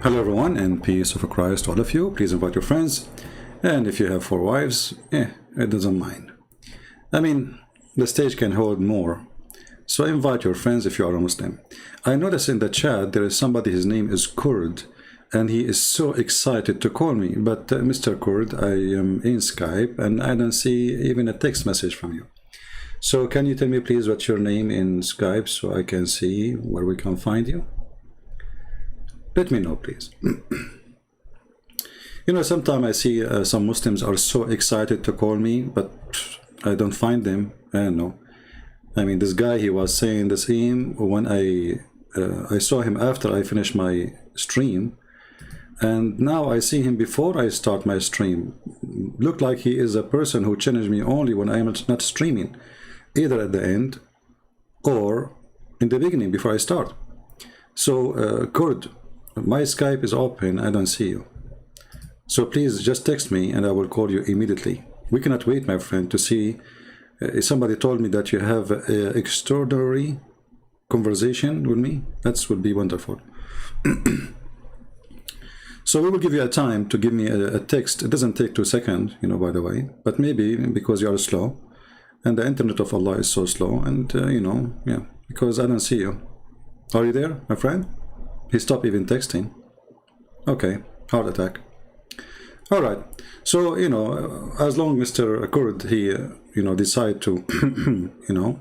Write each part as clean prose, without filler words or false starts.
Hello everyone, and peace of Christ to all of you. Please invite your friends, and if you have 4 wives, it doesn't mind. I mean, the stage can hold more, so invite your friends if you are a Muslim. I noticed in the chat there is somebody, his name is Kurd, and he is so excited to call me. But Mr. Kurd, I am in Skype and I don't see even a text message from you. So can you tell me please what's your name in Skype so I can see where we can find you? Let me know, please. You know, sometimes I see some Muslims are so excited to call me, but I don't find them. I don't know. I mean, this guy, he was saying the same when I saw him after I finished my stream, and now I see him before I start my stream. Look like he is a person who challenged me only when I am not streaming, either at the end or in the beginning before I start. So, Kurd, my Skype is open, I don't see you. So please just text me and I will call you immediately. We cannot wait, my friend, to see. Somebody told me that you have an extraordinary conversation with me. That would be wonderful. So we will give you a time to give me a text. It doesn't take 2 seconds, you know, by the way, but maybe because you are slow and the internet of Allah is so slow, and you know, yeah, because I don't see you. Are you there, my friend? He stopped even texting. Okay, heart attack. All right. So, you know, as long Mr. Kurd, he, you know, decide to, you know,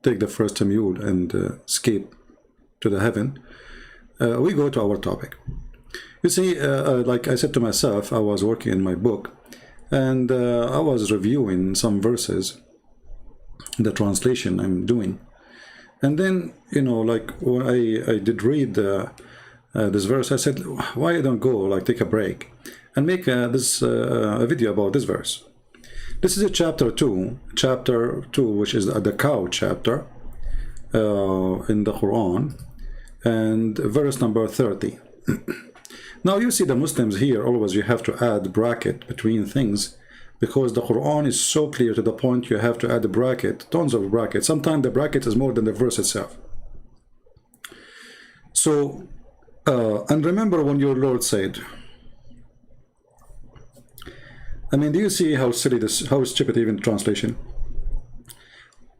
take the first mule and escape to the heaven, we go to our topic. You see, like I said to myself, I was working in my book, and I was reviewing some verses, the translation I'm doing. And then, you know, like when I did read this verse, I said, why I don't go, like, take a break and make a video about this verse. This is a chapter 2, which is the cow chapter in the Quran, and verse number 30. Now you see the Muslims here, always you have to add bracket between things, because the Quran is so clear to the point you have to add a bracket, tons of brackets. Sometimes the bracket is more than the verse itself. So, and remember when your Lord said, I mean, do you see how silly this, how stupid even translation?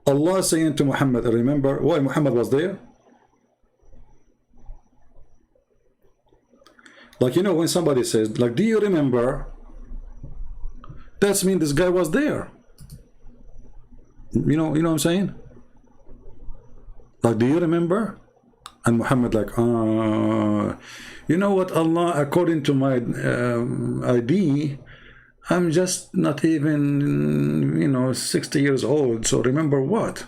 Allah saying to Muhammad, remember why Muhammad was there? Like, you know, when somebody says, like, do you remember? That means this guy was there. You know what I'm saying? Like, do you remember? And Muhammad like, you know what, Allah, according to my ID, I'm just not even, you know, 60 years old. So remember what?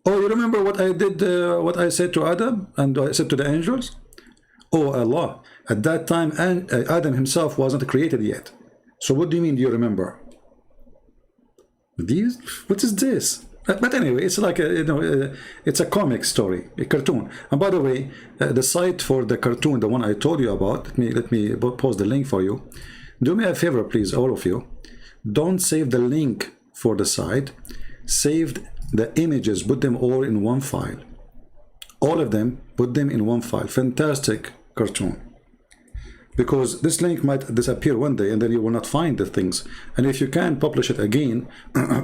Oh, you remember what I did, what I said to Adam and I said to the angels? Oh, Allah, at that time, Adam himself wasn't created yet. So what do you mean, do you remember? What is this? But anyway, it's like a, you know, it's a comic story, a cartoon. And by the way, the site for the cartoon, the one I told you about, let me post the link for you. Do me a favor, please, all of you. Don't save the link for the site. Save the images, put them all in one file. All of them, put them in one file. Fantastic cartoon. Because this link might disappear one day and then you will not find the things. And if you can publish it again,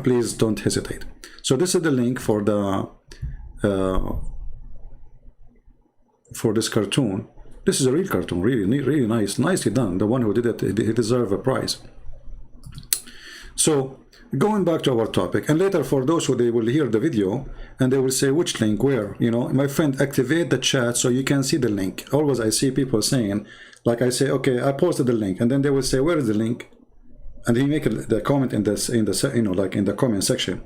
please don't hesitate. So this is the link for the for this cartoon. This is a real cartoon, really nice, nicely done. The one who did it, he deserves a prize. So going back to our topic, and later for those who they will hear the video and they will say which link, where, you know, my friend, activate the chat so you can see the link. Always I see people saying, like I say, okay, I posted the link, and then they will say, where is the link? And he make the comment in this, you know, like in the comment section.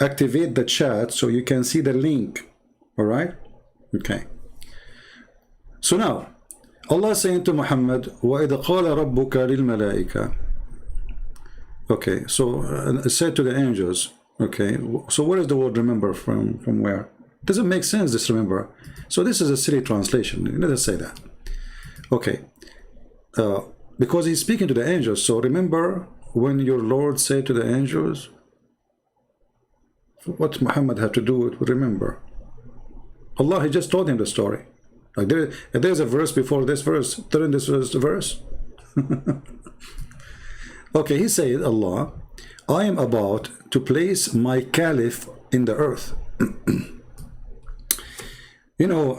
Activate the chat so you can see the link. All right? Okay. So now, Allah saying to Muhammad, وَإِذْ قَالَ رَبُّكَ لِلْمَلَائِكَةِ. Okay, so it said to the angels. Okay, so where is the word remember from where? Doesn't make sense, this remember. So this is a silly translation. Let us say that. Okay, because he's speaking to the angels. So remember when your Lord said to the angels, what Muhammad had to do with remember? Allah, he just told him the story. Like there's a verse before this verse. Turn this verse. Okay, he said, Allah, I am about to place my caliph in the earth. You know,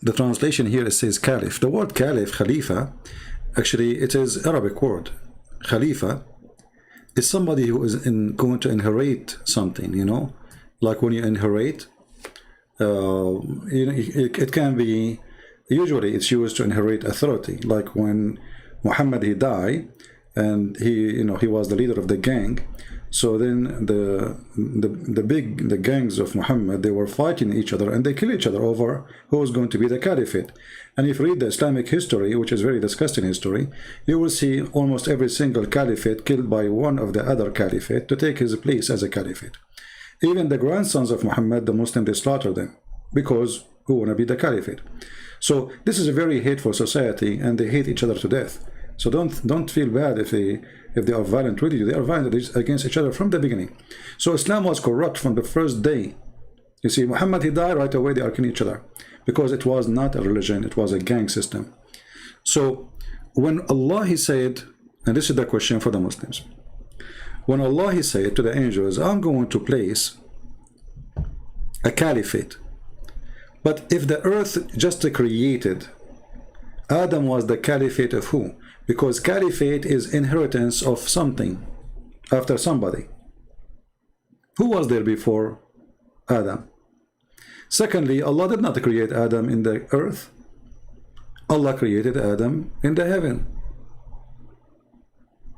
the translation here, it says caliph. The word caliph, khalifa, actually it is Arabic word. Khalifa is somebody who is going to inherit something, you know, like when you inherit, it can be, usually it's used to inherit authority, like when Muhammad, he died, and he was the leader of the gang. So then the gangs of Muhammad, they were fighting each other, and they kill each other over who is going to be the caliphate. And if you read the Islamic history, which is very disgusting history, you will see almost every single caliphate killed by one of the other caliphate to take his place as a caliphate. Even the grandsons of Muhammad, the Muslims, they slaughter them because who want to be the caliphate. So this is a very hateful society, and they hate each other to death. So don't feel bad if they are violent with you. They are violent against each other from the beginning. So Islam was corrupt from the first day. You see, Muhammad, he died, right away they are killing each other, because it was not a religion, it was a gang system. So when Allah, he said, and this is the question for the Muslims, when Allah, he said to the angels, I'm going to place a caliphate, but if the earth just created, Adam was the caliphate of who? Because caliphate is inheritance of something after somebody. Who was there before Adam? Secondly, Allah did not create Adam in the earth. Allah created Adam in the heaven.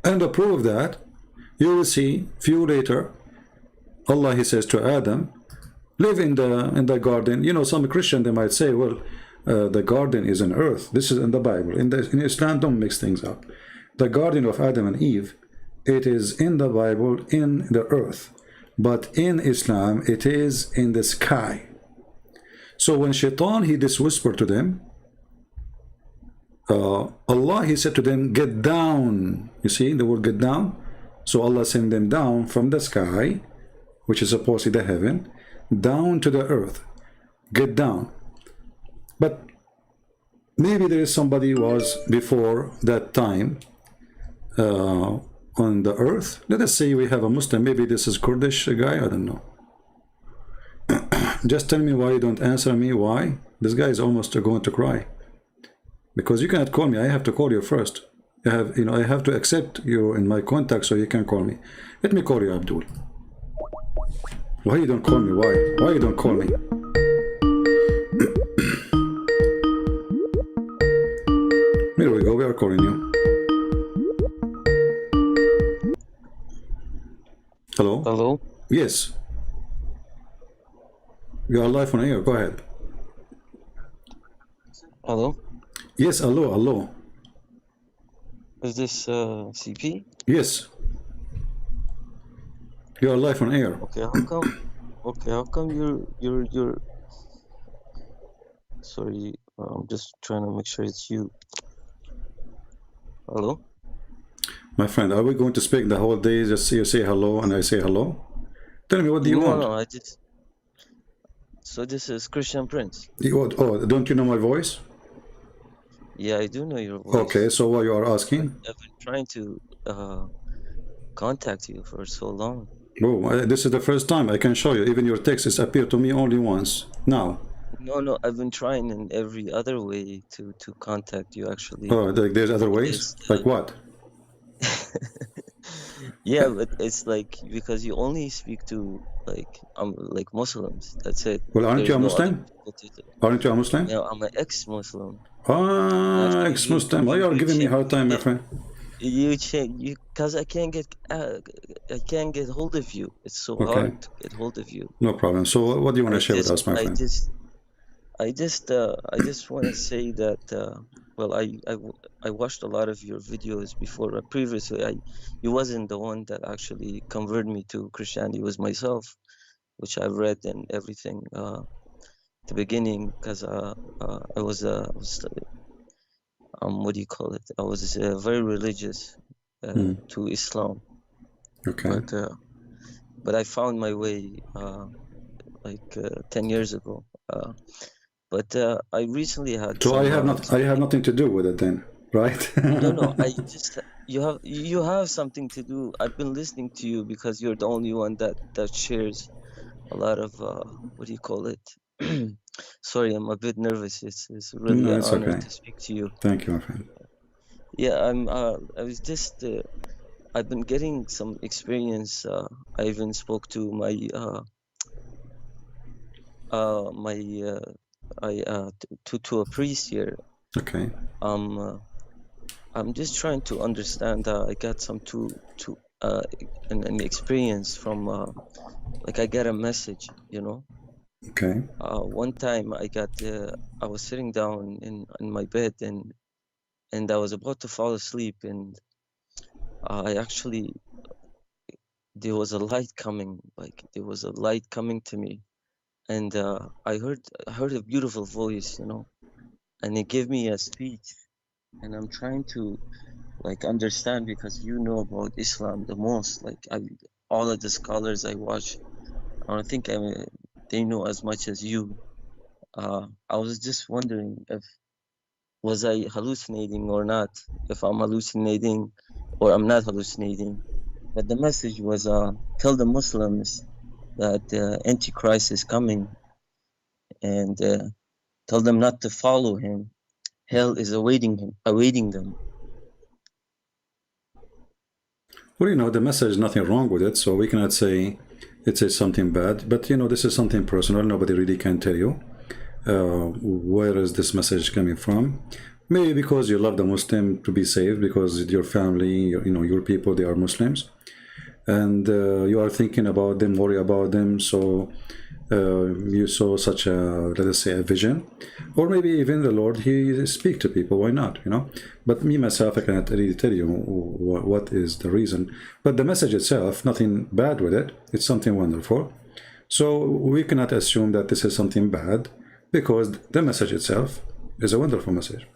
And to prove that, you will see few later, Allah, he says to Adam, live in the garden. You know, some Christian, they might say, well, the garden is on earth. This is in the Bible. In Islam, don't mix things up. The garden of Adam and Eve, it is in the Bible, in the earth. But in Islam, it is in the sky. So when Shaitan, he just whispered to them, Allah, he said to them, get down. You see the word get down? So Allah sent them down from the sky, which is supposedly the heaven, down to the earth. Get down. But maybe there is somebody who was before that time on the earth. Let us say we have a Muslim. Maybe this is Kurdish guy. I don't know. Just tell me why you don't answer me. Why? This guy is almost going to cry. Because you cannot call me. I have to call you first. I have to accept you in my contact so you can call me. Let me call you, Abdul. Why you don't call me? Why? Why you don't call me? Here we go, we are calling you. Hello? Hello? Yes. You are live on air, go ahead. Hello? Yes, hello. Is this CP? Yes. You are live on air. Okay, how come you're sorry, I'm just trying to make sure it's you. Hello? My friend, are we going to speak the whole day? Just you say hello and I say hello? Tell me, what do you want? No, so this is Christian Prince. Oh, don't you know my voice? Yeah, I do know your voice. Okay, so what you are asking? I've been trying to contact you for so long. Oh, this is the first time I can show you. Even your text has appeared to me only once. Now. No, I've been trying in every other way to contact you, actually. Oh, there's other ways? Like what? Yeah, but it's like because you only speak to like Muslims. That's it. Well, aren't you a Muslim? Aren't you a Muslim? No, I'm an ex-Muslim. Ah, ex-Muslim. Why you are giving me a hard time, my friend? Because I can't get hold of you. It's so hard to get hold of you. No problem. So what do you want to share with us, my friend? I just want to say that well, I watched a lot of your videos before. Previously, you wasn't the one that actually converted me to Christianity. It was myself, which I read and everything at the beginning, because I was what do you call it? I was very religious to Islam. Okay. But I found my way like 10 years ago. But I recently had So some I have nothing to do with it then, right? no, I just you have something to do. I've been listening to you because you're the only one that shares a lot of what do you call it? Sorry, I'm a bit nervous. It's really No, an it's honor okay. to speak to you. Thank you, my friend. Yeah, I was just I've been getting some experience. I even spoke to my my to a priest here. Okay. I'm just trying to understand. I got some an experience from like I got a message, you know. Okay. One time I was sitting down in my bed and I was about to fall asleep and I actually there was a light coming, like there was a light coming to me, and I heard a beautiful voice, you know, and it gave me a speech, and I'm trying to like understand because you know about Islam the most. Like all of the scholars I watch, I don't think they know as much as you. I was just wondering if was I hallucinating or not, if I'm hallucinating or I'm not hallucinating. But the message was tell the Muslims that Antichrist is coming and tell them not to follow him. Hell is awaiting them. Well, the message is nothing wrong with it, so we cannot say it says something bad. But this is something personal. Nobody really can tell you where is this message coming from. Maybe because you love the Muslim to be saved, because your family, your people, they are Muslims, and you are thinking about them, worry about them. So you saw such a, let us say, a vision, or maybe even the Lord, he speak to people. Why not? But me myself, I cannot really tell you what is the reason. But the message itself, nothing bad with it. It's something wonderful. So we cannot assume that this is something bad, because the message itself is a wonderful message.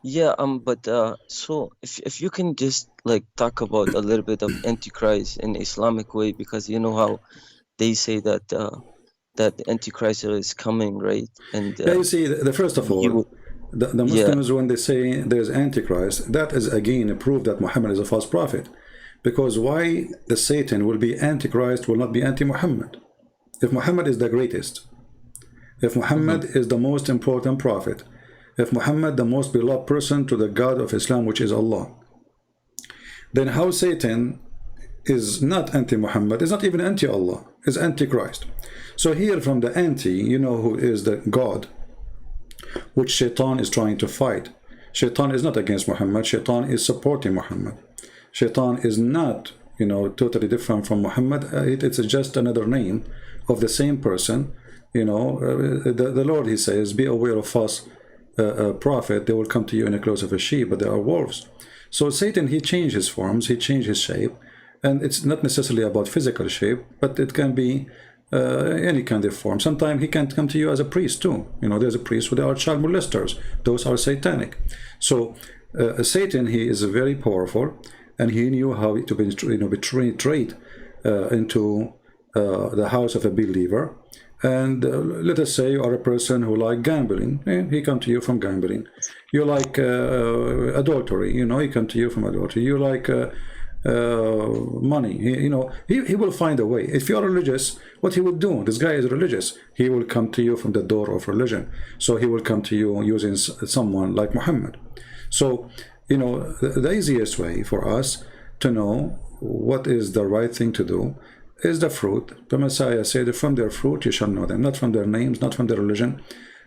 Yeah, but so if you can just like talk about a little bit of Antichrist in Islamic way, because you know how they say that that the Antichrist is coming, right? And Yeah, you see, the first of all, you, the yeah, Muslims, when they say there's Antichrist, that is again a proof that Muhammad is a false prophet. Because why the Satan will be Antichrist, will not be anti-Muhammad? If Muhammad is the greatest, if Muhammad is the most important prophet, if Muhammad the most beloved person to the God of Islam, which is Allah, then how Satan is not anti-Muhammad, is not even anti-Allah, is anti-Christ. So here from the anti, who is the God, which Shaitan is trying to fight. Shaitan is not against Muhammad, Shaitan is supporting Muhammad. Shaitan is not, totally different from Muhammad. It's just another name of the same person. The Lord, he says, be aware of false prophet. They will come to you in the clothes of a sheep, but they are wolves. So Satan, he changed his forms, he changed his shape, and it's not necessarily about physical shape, but it can be any kind of form. Sometimes he can come to you as a priest too. There's a priest who they are child molesters. Those are satanic. So Satan, he is very powerful, and he knew how to be betrayed into the house of a believer. And let us say you are a person who like gambling. He come to you from gambling. You like adultery. He come to you from adultery. You like money. He will find a way. If you are religious, what he will do? This guy is religious. He will come to you from the door of religion. So he will come to you using someone like Muhammad. So the easiest way for us to know what is the right thing to do is the fruit. The Messiah said, from their fruit you shall know them, not from their names, not from their religion.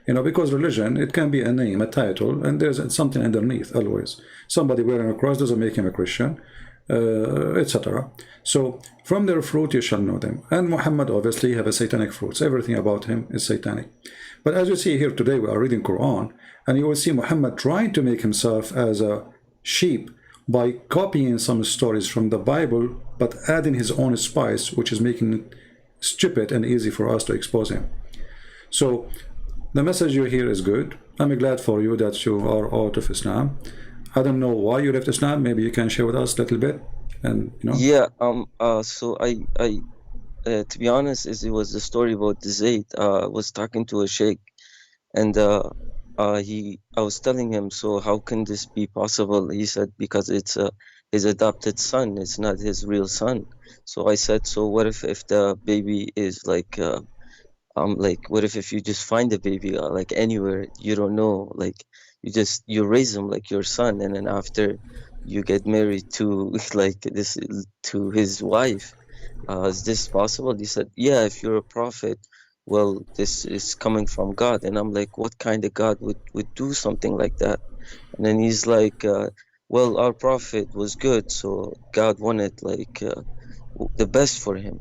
Because religion, it can be a name, a title, and there's something underneath always. Somebody wearing a cross doesn't make him a Christian, etc. So from their fruit you shall know them. And Muhammad obviously have a satanic fruits. Everything about him is satanic. But as you see here today, we are reading Quran, and you will see Muhammad trying to make himself as a sheep by copying some stories from the Bible, but adding his own spice, which is making it stupid and easy for us to expose him. So the message you hear is good. I'm glad for you that you are out of Islam. I don't know why you left Islam. Maybe you can share with us a little bit. And yeah. So to be honest, it was the story about the Zayd. I was talking to a sheikh, and I was telling him, so how can this be possible? He said, because it's his adopted son, it's not his real son. So I said, so what if the baby is like, what if you just find a baby like anywhere, you don't know, like you raise him like your son, and then after you get married to like this to his wife, is this possible? He said, yeah, if you're a prophet, well, this is coming from God. And I'm like, what kind of God would do something like that? And then he's like, well, our prophet was good, so God wanted like the best for him.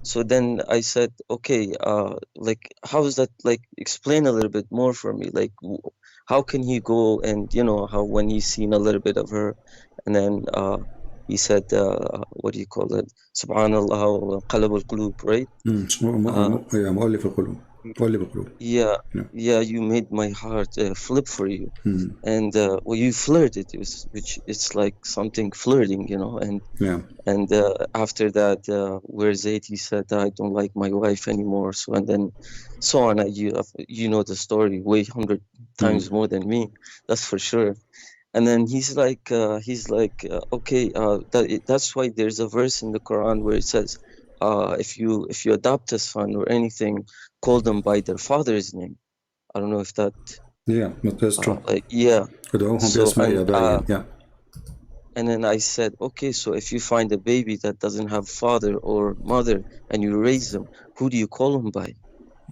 So then I said, okay, like, how is that? Like, explain a little bit more for me. Like, how can he go and, how when he's seen a little bit of her, and then he said, what do you call it? Subhanallah, qalab al-qulub, right? yeah, مؤلف القلوب. مؤلف القلوب. Yeah, Yeah. yeah, you made my heart flip for you. And well, you flirted, which it's like something flirting, and Yeah. and after that, where Zayd, he said, I don't like my wife anymore. So, and then so on. You know the story way 100 times more than me, that's for sure. And then he's like, okay, that's why there's a verse in the Quran where it says, if you adopt a son or anything, call them by their father's name. I don't know if that. Yeah, but that's true. Yeah. ادعوهم So, بأسماء آبائهم. Yeah. and then I said, okay, so if you find a baby that doesn't have father or mother and you raise them, who do you call them by?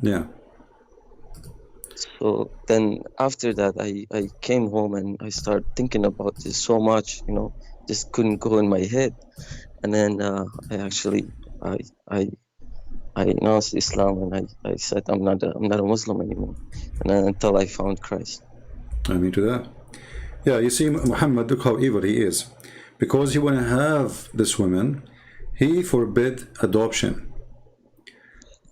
Yeah. So then after that, I came home and I started thinking about this so much, just couldn't go in my head. And then I announced Islam, and I said I'm not a Muslim anymore, and then until I found Christ. I mean to that. Yeah, you see, Muhammad, look how evil he is. Because he want to have this woman, he forbid adoption.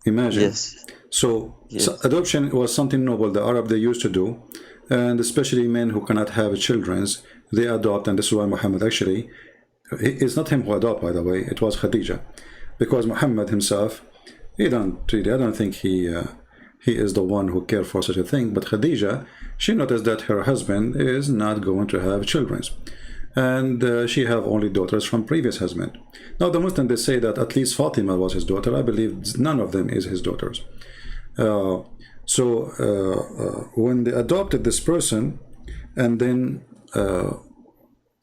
Imagine. Yes. So Yes. adoption was something noble the Arab they used to do, and especially men who cannot have children, they adopt, and this is why Muhammad actually, it's not him who adopt, by the way, it was Khadija, because Muhammad himself, I don't think he is the one who cared for such a thing, but Khadija, she noticed that her husband is not going to have children, and she have only daughters from previous husband. Now the Muslims, they say that at least Fatima was his daughter. I believe none of them is his daughters. When they adopted this person, and then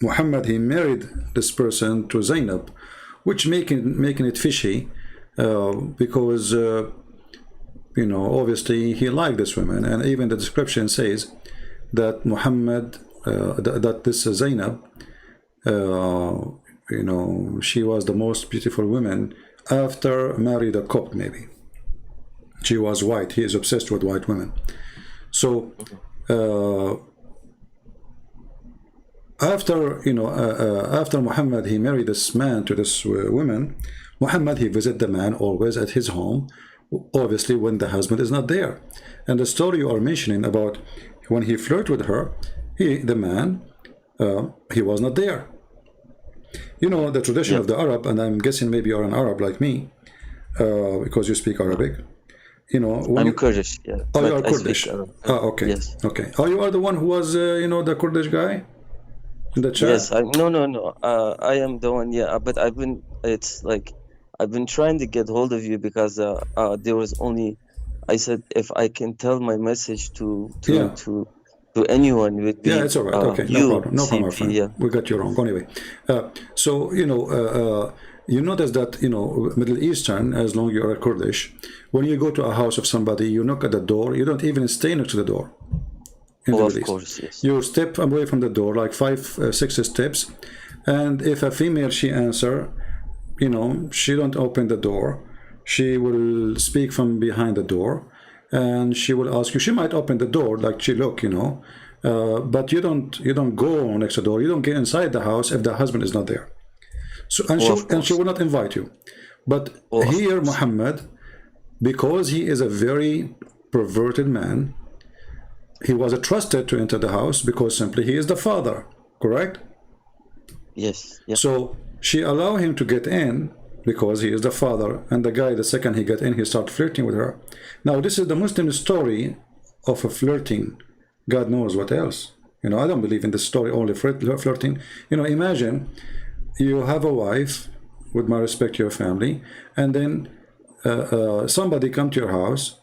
Muhammad, he married this person to Zainab, which making it fishy, because obviously he liked this woman, and even the description says that Muhammad, that this Zainab, she was the most beautiful woman after married a Copt, maybe. She was white. He is obsessed with white women. So after Muhammad, he married this man to this woman. Muhammad, he visit the man always at his home, obviously when the husband is not there. And the story you are mentioning about when he flirted with her, the man, he was not there. The tradition of the Arab, and I'm guessing maybe you're an Arab like me, because you speak Arabic. I'm Kurdish. Yeah. Oh, you are Kurdish. Okay. Yes. Okay. Oh, you are the one who was, the Kurdish guy in the chat. Yes. No. I am the one. Yeah. But I've been trying to get hold of you because there was only. I said if I can tell my message to anyone, it would be. Yeah, it's all right. Okay, no problem, my friend. Yeah. We got you wrong. Anyway, you notice that Middle Eastern, as long as you are Kurdish, when you go to a house of somebody, you knock at the door. You don't even stay next to the door. Of course, yes. You step away from the door like 5-6 steps, and if a female she answer, she don't open the door. She will speak from behind the door, and she will ask you. She might open the door like she look, but you don't go next to the door. You don't get inside the house if the husband is not there. So and she will not invite you. But here Muhammad, because he is a very perverted man, he was trusted to enter the house because simply he is the father, correct? Yes. Yeah. So she allowed him to get in, because he is the father, and the guy, the second he got in, he started flirting with her. Now this is the Muslim story of a flirting. God knows what else. You know, I don't believe in the story only flirting. You know, imagine you have a wife, with my respect to your family, and then somebody come to your house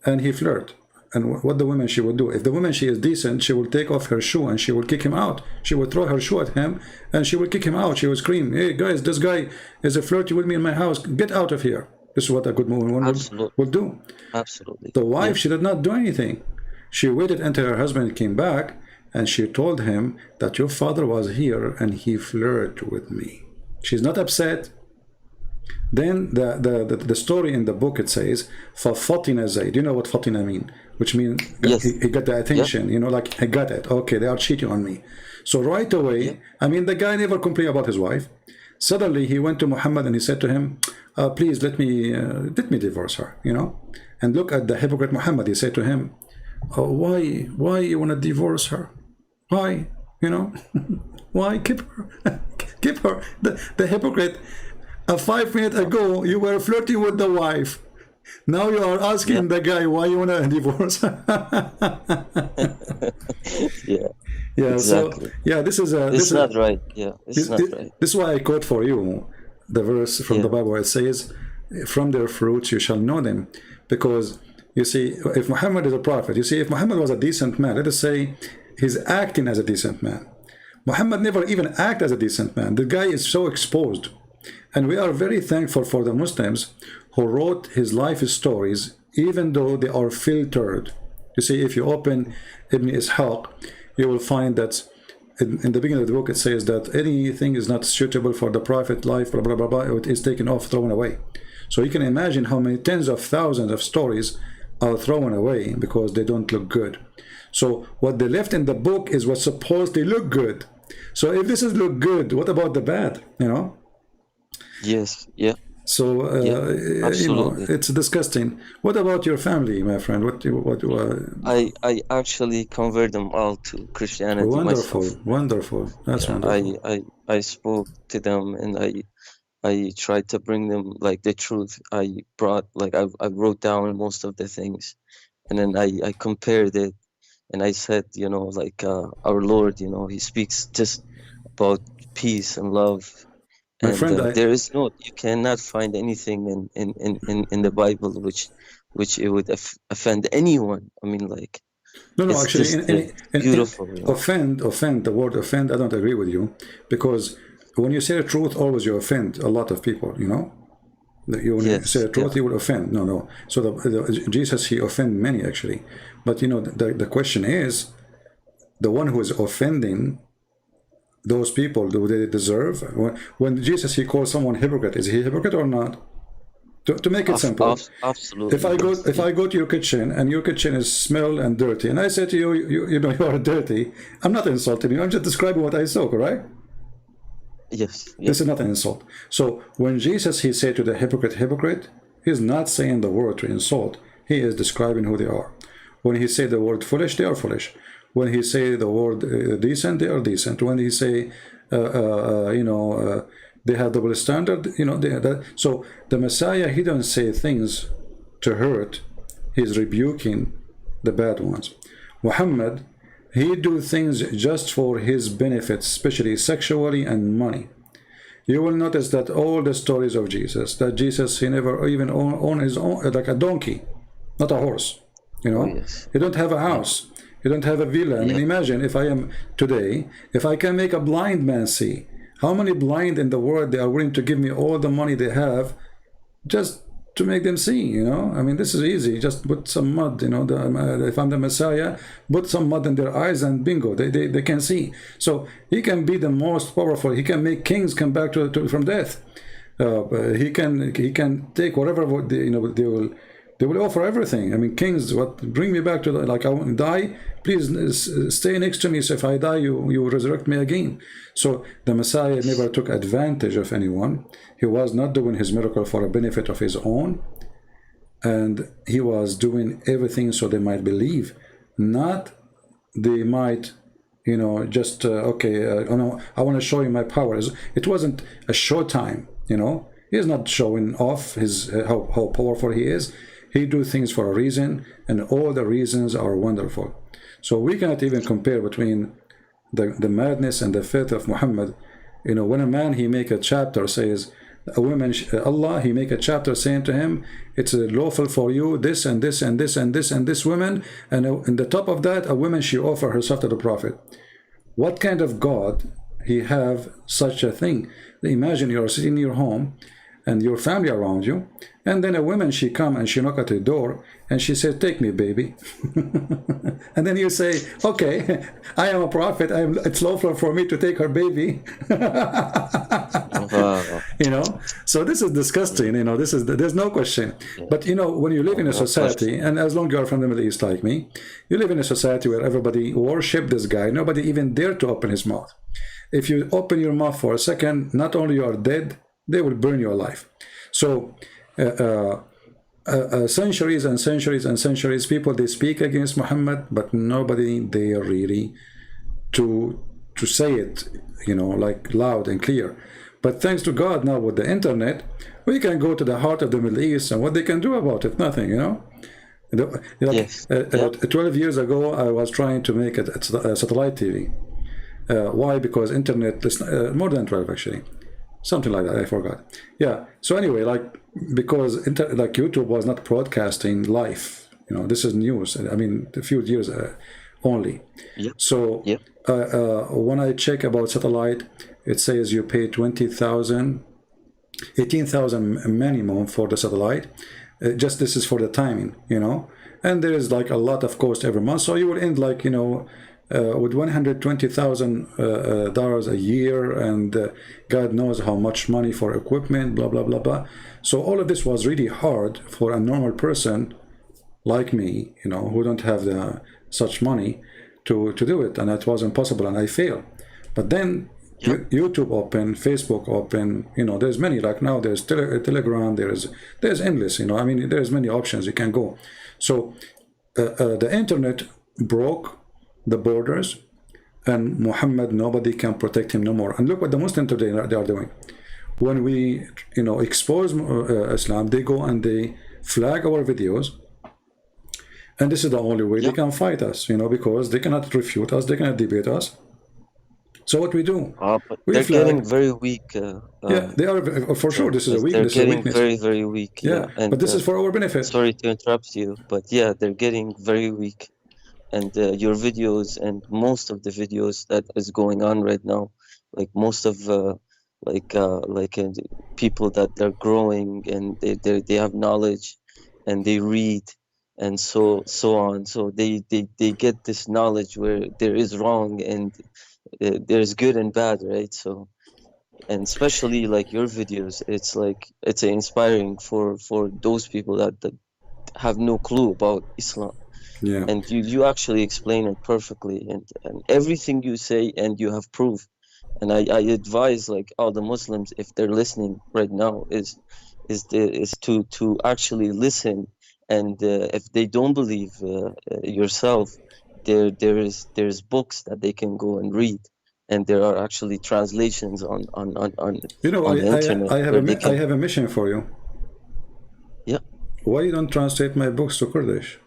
and he flirt. And what the woman she will do, if the woman she is decent, she will take off her shoe and she will kick him out. She will throw her shoe at him and she will kick him out. She will scream, "Hey guys, this guy is a flirting with me in my house. Get out of here." This is what a good woman would do. Absolutely. The wife, she did not do anything. She waited until her husband came back and she told him that your father was here and he flirted with me. She's not upset. Then the story in the book, it says, فَفَطِنَ زَيْد. You know what fatina mean? Which means Yes. he got the attention, you know, like, I got it. Okay, they are cheating on me. So right away, I mean, the guy never complained about his wife. Suddenly he went to Muhammad and he said to him, please let me divorce her, you know. And look at the hypocrite Muhammad. He said to him, why you want to divorce her? Why, you know? Why? Keep her. Keep her. The hypocrite. 5 minutes ago you were flirting with the wife. Now you are asking the guy why you want to divorce. Yeah. Exactly. So yeah, this is not right. Yeah, it's not right. This is why I quote for you the verse from the Bible. It says, "From their fruits you shall know them." Because you see, if Muhammad is a prophet, you see, if Muhammad was a decent man, let us say he's acting as a decent man. Muhammad never even acted as a decent man. The guy is so exposed. And we are very thankful for the Muslims who wrote his life stories, even though they are filtered. You see, if you open Ibn Ishaq, you will find that in the beginning of the book it says that anything is not suitable for the prophet life, blah, blah, blah, blah, it is taken off, thrown away. So you can imagine how many tens of thousands of stories are thrown away because they don't look good. So what they left in the book is what's supposed to look good. So if this is look good, what about the bad, you know? Yes, yeah. So you know, it's disgusting. What about your family, my friend? What I actually convert them all to Christianity myself. Wonderful. That's wonderful. I spoke to them and I tried to bring them like the truth. I brought like I wrote down most of the things, and then I compared it, and I said, you know, like our Lord, you know, he speaks just about peace and love. My And friend, there is no, you cannot find anything in the Bible which it would offend anyone. I mean, like, no, actually, beautiful. Offend, the word offend, I don't agree with you, because when you say the truth, always you offend a lot of people, you know? When you say the truth, you will offend. No. So Jesus, he offended many, actually. But, you know, the question is, the one who is offending those people, do they deserve? When Jesus, he calls someone hypocrite, is he a hypocrite or not? To make it simple, absolutely. If I go to your kitchen and your kitchen is smell and dirty, and I say to you, you know, you are dirty, I'm not insulting you. I'm just describing what I saw, correct? Yes. This is not an insult. So when Jesus, he said to the hypocrite, he's not saying the word to insult. He is describing who they are. When he say the word foolish, they are foolish. When he say the word decent, they are decent. When he say, they have double standard, you know. So the Messiah, he don't say things to hurt. He's rebuking the bad ones. Muhammad, he do things just for his benefits, especially sexually and money. You will notice that all the stories of Jesus, that Jesus, he never even owned his own, like a donkey, not a horse. You know, he don't have a house. You don't have a villa. I mean, imagine if I am today, if I can make a blind man see, how many blind in the world they are willing to give me all the money they have just to make them see, you know? I mean, this is easy. Just put some mud, you know, if I'm the Messiah, put some mud in their eyes and bingo, they can see. So he can be the most powerful. He can make kings come back from death. He can take whatever, you know, they will offer everything. I mean, kings, bring me back to like I want to die, please stay next to me, so if I die, you will resurrect me again. So the Messiah never took advantage of anyone. He was not doing his miracle for a benefit of his own, and he was doing everything so they might believe, not they might, you know, just I want to show you my powers. It wasn't a show time, you know. He is not showing off his how powerful he is. He do things for a reason, and all the reasons are wonderful. So we cannot even compare between the madness and the faith of Muhammad. You know, when a man, he make a chapter, says, a woman, Allah, he make a chapter saying to him, it's lawful for you, this and this and this and this and this woman, and in the top of that, a woman, she offer herself to the Prophet. What kind of God he have such a thing? Imagine you're sitting in your home and your family around you, and then a woman, she come and she knock at the door and she said, take me, baby. And then you say, okay, I am a prophet, it's lawful for me to take her baby. You know, so this is disgusting. You know, there's no question. But you know, when you live in a society, and as long as you are from the Middle East like me, you live in a society where everybody worship this guy. Nobody even dare to open his mouth. If you open your mouth for a second, not only you are dead, they will burn your life. So centuries and centuries and centuries, people, they speak against Muhammad, but nobody dare really to say it, you know, like loud and clear. But thanks to God, now with the internet, we can go to the heart of the Middle East, and what they can do about it, nothing, you know. Yes. 12 years ago, I was trying to make a satellite TV. Why? Because internet is more than 12 actually, something like that. I forgot. Yeah. So anyway, like because like YouTube was not broadcasting live. You know, this is news. I mean, a few years only. Yep. So yep. When I check about satellite, it says you pay 18,000 minimum for the satellite. Just this is for the timing, you know, and there is like a lot of cost every month. So you will end like, you know, with $120,000 a year, and God knows how much money for equipment, blah blah blah blah. So all of this was really hard for a normal person like me, you know, who don't have such money to do it, and it was impossible, and I failed. But then YouTube open, Facebook open, you know, there's many, like now there's Telegram, there's endless, you know, I mean, there's many options you can go. So the internet broke the borders, and Muhammad, nobody can protect him no more. And look what the Muslims today they are doing. When we, you know, expose Islam, they go and they flag our videos, and this is the only way they can fight us, you know, because they cannot refute us, they cannot debate us. So what we do? But they're getting very weak. Yeah, they are, for sure. This is a weakness. They're getting very, very weak. Yeah, and, but this is for our benefit. Sorry to interrupt you, but yeah, they're getting very weak. And your videos and most of the videos that is going on right now, like most of people that they're growing and they have knowledge and they read and so on. So they get this knowledge where there is wrong and there's good and bad, right? So, and especially like your videos, it's like it's inspiring for those people that have no clue about Islam. Yeah. And you actually explain it perfectly, and everything you say, and you have proof. And I advise like all the Muslims, if they're listening right now, is to actually listen. And if they don't believe yourself, there's books that they can go and read, and there are actually translations on you know, on the internet. I have a mission for you. Yeah. Why you don't translate my books to Kurdish?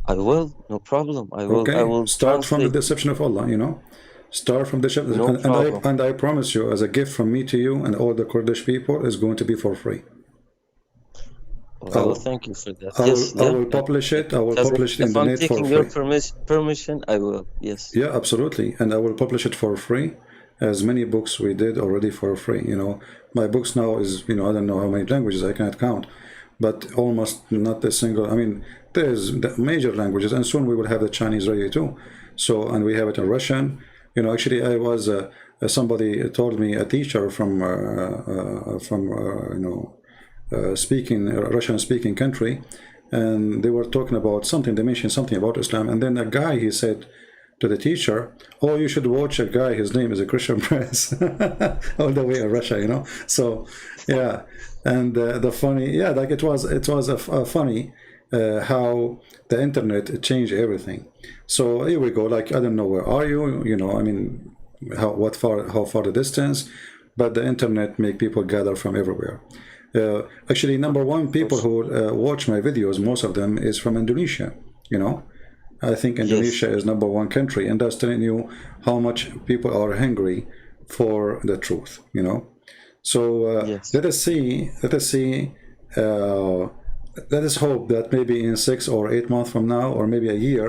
I will, no problem. I will. Okay. I will start translate. from the deception of Allah, you know. Start from the deception, No problem. and I promise you, as a gift from me to you and all the Kurdish people, is going to be for free. Well, I will thank you for that. I will publish it. I will publish it in the net for free. If I'm taking your permission, I will. Yes. Yeah, absolutely, and I will publish it for free. As many books we did already for free. You know, my books now is, you know, I don't know how many languages, I cannot count, but almost not a single. I mean, there's the major languages, and soon we will have the Chinese ready too. So, and we have it in Russian. You know, actually, I was somebody told me, a teacher from speaking Russian-speaking country, and they were talking about something. They mentioned something about Islam, and then a guy, he said to the teacher, "Oh, you should watch a guy. His name is a Christian Prince," all the way in Russia, you know. So, yeah, and the funny, yeah, like it was a funny. How the internet changed everything. So here we go. Like, I don't know, where are you? You know, I mean, how far the distance? but the internet make people gather from everywhere. Actually, number one people who watch my videos, most of them is from Indonesia. You know, I think Indonesia is number one country, and that's telling you how much people are hungry for the truth. You know, so let us see. Let us hope that maybe in 6 or 8 months from now, or maybe a year,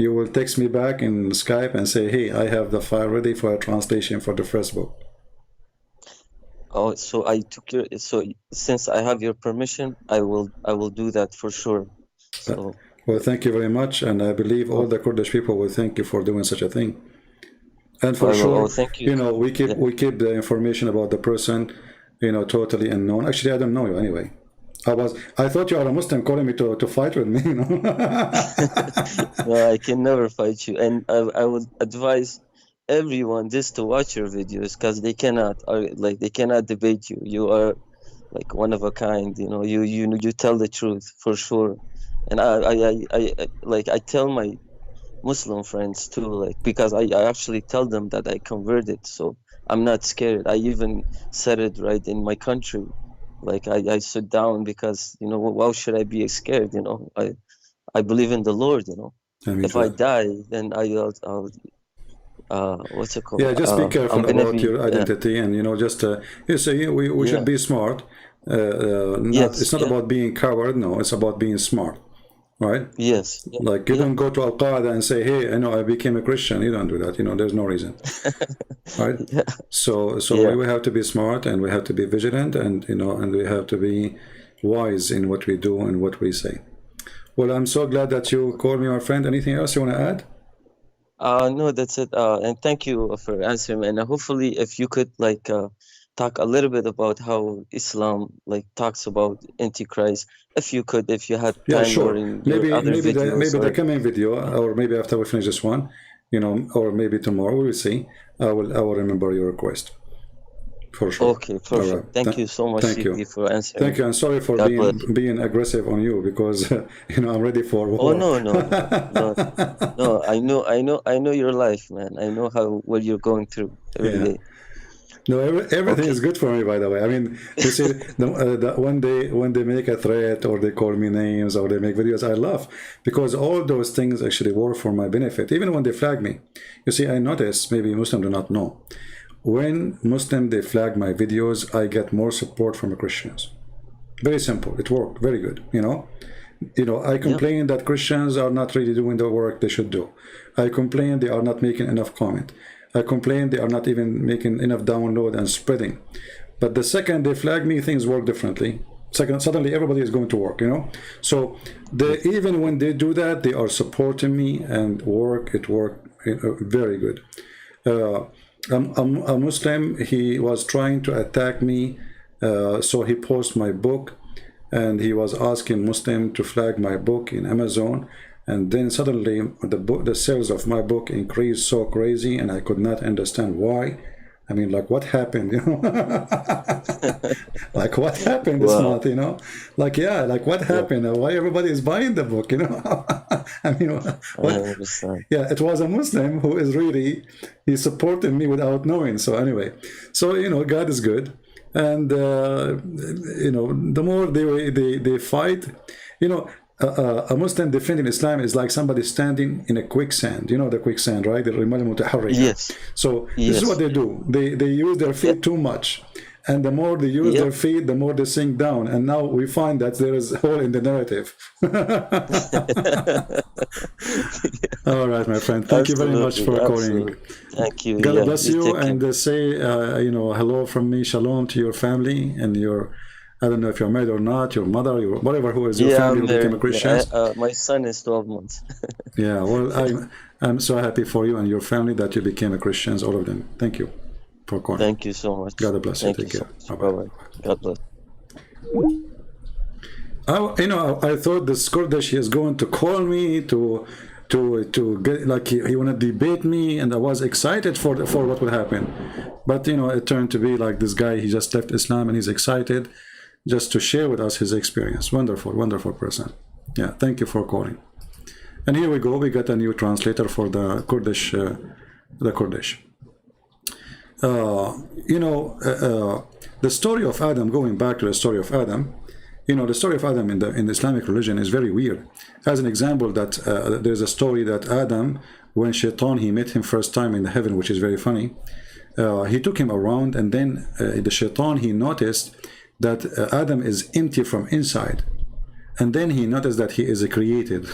you will text me back in Skype and say, "Hey, I have the file ready for a translation for the first book." Oh, so since I have your permission, I will do that for sure. So well, thank you very much, and I believe all the Kurdish people will thank you for doing such a thing. And for sure, thank you. You know, we keep the information about the person, you know, totally unknown. Actually, I don't know you anyway. I thought you are a Muslim calling me to fight with me, you know. No, I can never fight you, and I would advise everyone just to watch your videos, because they cannot debate you. You are like one of a kind, you know. You tell the truth for sure, and I tell my Muslim friends too, like, because I actually tell them that I converted, so I'm not scared. I even said it right in my country. Like I sit down because, you know, why should I be scared? You know, I believe in the Lord. You know, if I die, then I'll what's it called? Yeah, just be careful about your identity, and you know, just you say we should be smart. It's not about being coward. No, it's about being smart, right? Yes. Like you don't go to Al Qaeda and say, "Hey, I know I became a Christian." You don't do that. You know, there's no reason, right? So we have to be smart, and we have to be vigilant, and you know, and we have to be wise in what we do and what we say. Well, I'm so glad that you called me, my friend. Anything else you want to add? No, that's it. And thank you for answering. And hopefully, if you could talk a little bit about how Islam talks about Antichrist, if you had time. Yeah, sure. Or in maybe the coming video, or maybe after we finish this one, you know, or maybe tomorrow, we will see. I will remember your request. For sure. Okay, perfect. Right. Thank you so much, thank you for answering. Thank you. I'm sorry for being aggressive on you, because you know, I'm ready for war. Oh no. I know your life, man. I know what you're going through every day. No, everything is good for me, by the way. I mean, you see, when they make a threat, or they call me names, or they make videos, I laugh, because all those things actually work for my benefit. Even when they flag me, you see, I notice, maybe Muslims do not know, when Muslims they flag my videos, I get more support from the Christians. Very simple. It worked very good. You know, I complain that Christians are not really doing the work they should do. I complain they are not making enough comment. I complain they are not even making enough download and spreading. But the second they flag me, things work differently. Suddenly everybody is going to work, you know. So even when they do that, they are supporting me, and it worked very good. A Muslim, he was trying to attack me, so he posted my book, and he was asking Muslim to flag my book in Amazon. And then suddenly the sales of my book increased so crazy, and I could not understand why. I mean, like, what happened, you know? Like, what happened this month, you know? Like, yeah, like, what happened? Why everybody is buying the book, you know? I mean, yeah, it was a Muslim who is really, he supported me without knowing. So anyway, so, you know, God is good. And, you know, the more they fight, you know, a Muslim defending Islam is like somebody standing in a quicksand. You know the quicksand, right? Yes. So this is what they do. They use their feet too much. And the more they use their feet, the more they sink down. And now we find that there is a hole in the narrative. All right, my friend. Thank you very much for calling. Thank you. God bless you, and say, you know, hello from me, shalom to your family and your, I don't know if you're married or not, your mother, your whatever, who is your family who became a Christian. My son is 12 months. Yeah, well, I'm so happy for you and your family that you became a Christians, all of them. Thank you for calling. Thank you so much. God bless you. Take care. Bye-bye. God bless. You know, I thought this Kurdish is going to call me to get, like, he want to debate me, and I was excited for what would happen. But you know, it turned to be like this guy, he just left Islam and he's excited just to share with us his experience. Wonderful person. Yeah, thank you for calling. And here we go, we got a new translator for the Kurdish. you know, the story of Adam, going back to the story of Adam, you know, the story of Adam in the Islamic religion is very weird. As an example, that there's a story that Adam, when Shaitan, he met him first time in the heaven, which is very funny. He took him around, and then the Shaitan, he noticed that Adam is empty from inside. And then he noticed that he is created.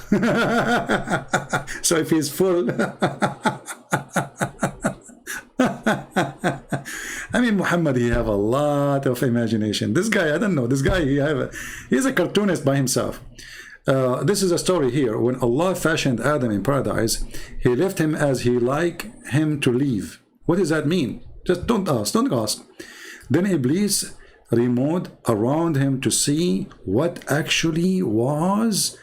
So if he's full, I mean, Muhammad, he have a lot of imagination. This guy, I don't know, this guy, he's a cartoonist by himself. This is a story here. When Allah fashioned Adam in paradise, he left him as he like him to leave. What does that mean? Just don't ask. Then Iblis removed around him to see what actually was,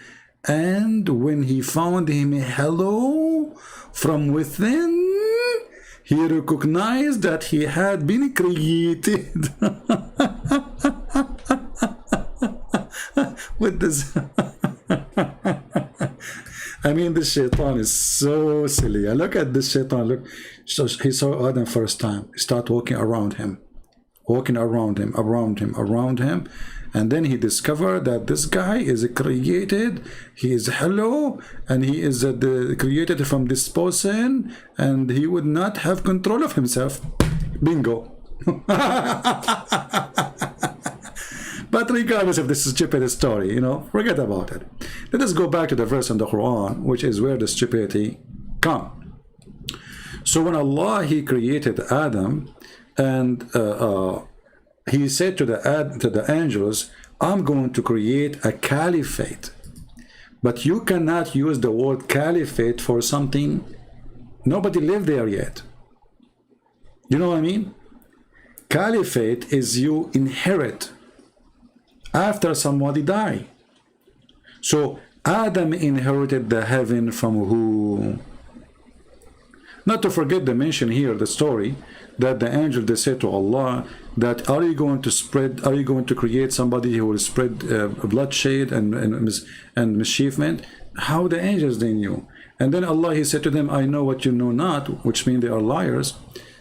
and when he found him hello from within, he recognized that he had been created. With this I mean, this Shaitan is so silly. Look at this Shaitan. Look, so he saw Adam first time. He started walking around him, around him, and then he discovered that this guy is created. He is hello, and he is created from this person, and he would not have control of himself. Bingo. But regardless of this stupid story, you know, forget about it. Let us go back to the verse in the Quran, which is where the stupidity comes. So when Allah, he created Adam, and he said to the angels, I'm going to create a caliphate. But you cannot use the word caliphate for something nobody lived there yet. You know what I mean? Caliphate is you inherit after somebody die. So Adam inherited the heaven from who? Not to forget to mention here the story that the angel, they said to Allah that are you going to create somebody who will spread bloodshed and mischievement? How the angels, they knew. And then Allah, he said to them, I know what you know not, which means they are liars.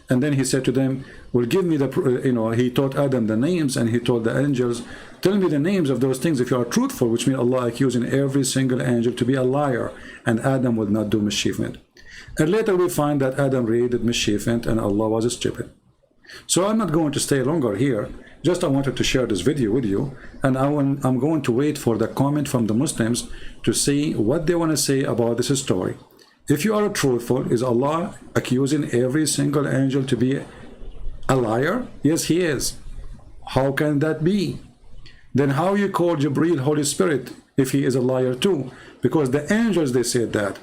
And then he said to them, well, give me the, you know, he taught Adam the names, and he told the angels, tell me the names of those things if you are truthful, which means Allah accusing every single angel to be a liar, and Adam would not do mischievement. And later we find that Adam really did mischievement, and Allah was stupid. So I'm not going to stay longer here. Just I wanted to share this video with you, and I'm going to wait for the comment from the Muslims to see what they want to say about this story. If you are truthful, is Allah accusing every single angel to be a liar? Yes, he is. How can that be? Then how you call Jibreel Holy Spirit if he is a liar too? Because the angels, they said that.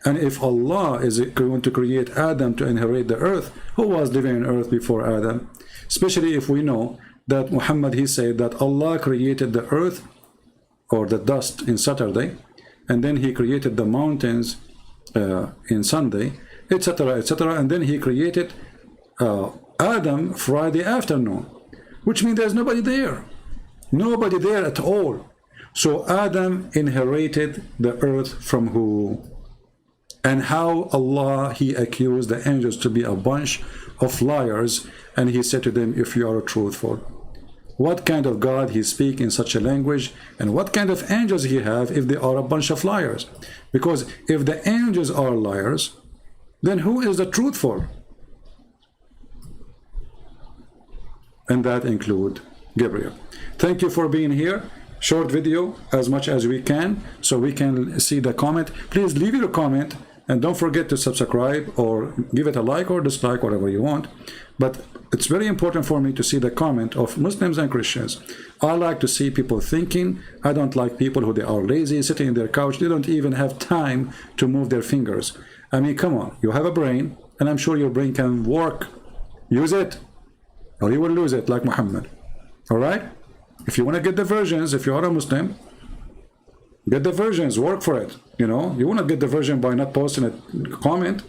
And if Allah is going to create Adam to inherit the earth, who was living on earth before Adam? Especially if we know that Muhammad, he said that Allah created the earth or the dust in Saturday, and then he created the mountains in Sunday, etc., etc., and then he created Adam Friday afternoon, which means there's nobody there at all. So Adam inherited the earth from who? And how Allah, he accused the angels to be a bunch of liars, and he said to them, if you are truthful. What kind of God he speak in such a language, and what kind of angels he have if they are a bunch of liars? Because if the angels are liars, then who is the truthful? And that include Gabriel. Thank you for being here. Short video as much as we can, so we can see the comment. Please leave your comment, and don't forget to subscribe or give it a like or dislike, whatever you want. But it's very important for me to see the comment of Muslims and Christians. I like to see people thinking. I don't like people who they are lazy, sitting in their couch. They don't even have time to move their fingers. I mean, come on, you have a brain, and I'm sure your brain can work. Use it, or you will lose it like Muhammad. All right? If you want to get the versions, if you are a Muslim, get the versions, work for it. You know, you want to get the version by not posting a comment.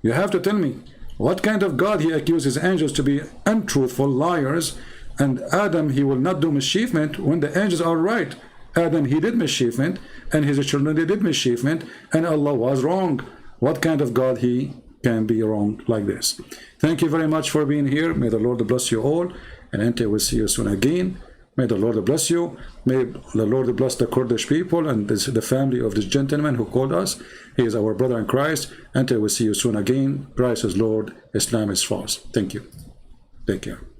You have to tell me what kind of God he accuses angels to be untruthful, liars, and Adam, he will not do mischievement when the angels are right. Adam, he did mischievement, and his children, they did mischievement, and Allah was wrong. What kind of God he can be wrong like this. Thank you very much for being here. May the Lord bless you all, and until we see you soon again. May the Lord bless you. May the Lord bless the Kurdish people and the family of this gentleman who called us. He is our brother in Christ. Until we see you soon again. Christ is Lord. Islam is false. Thank you. Take care.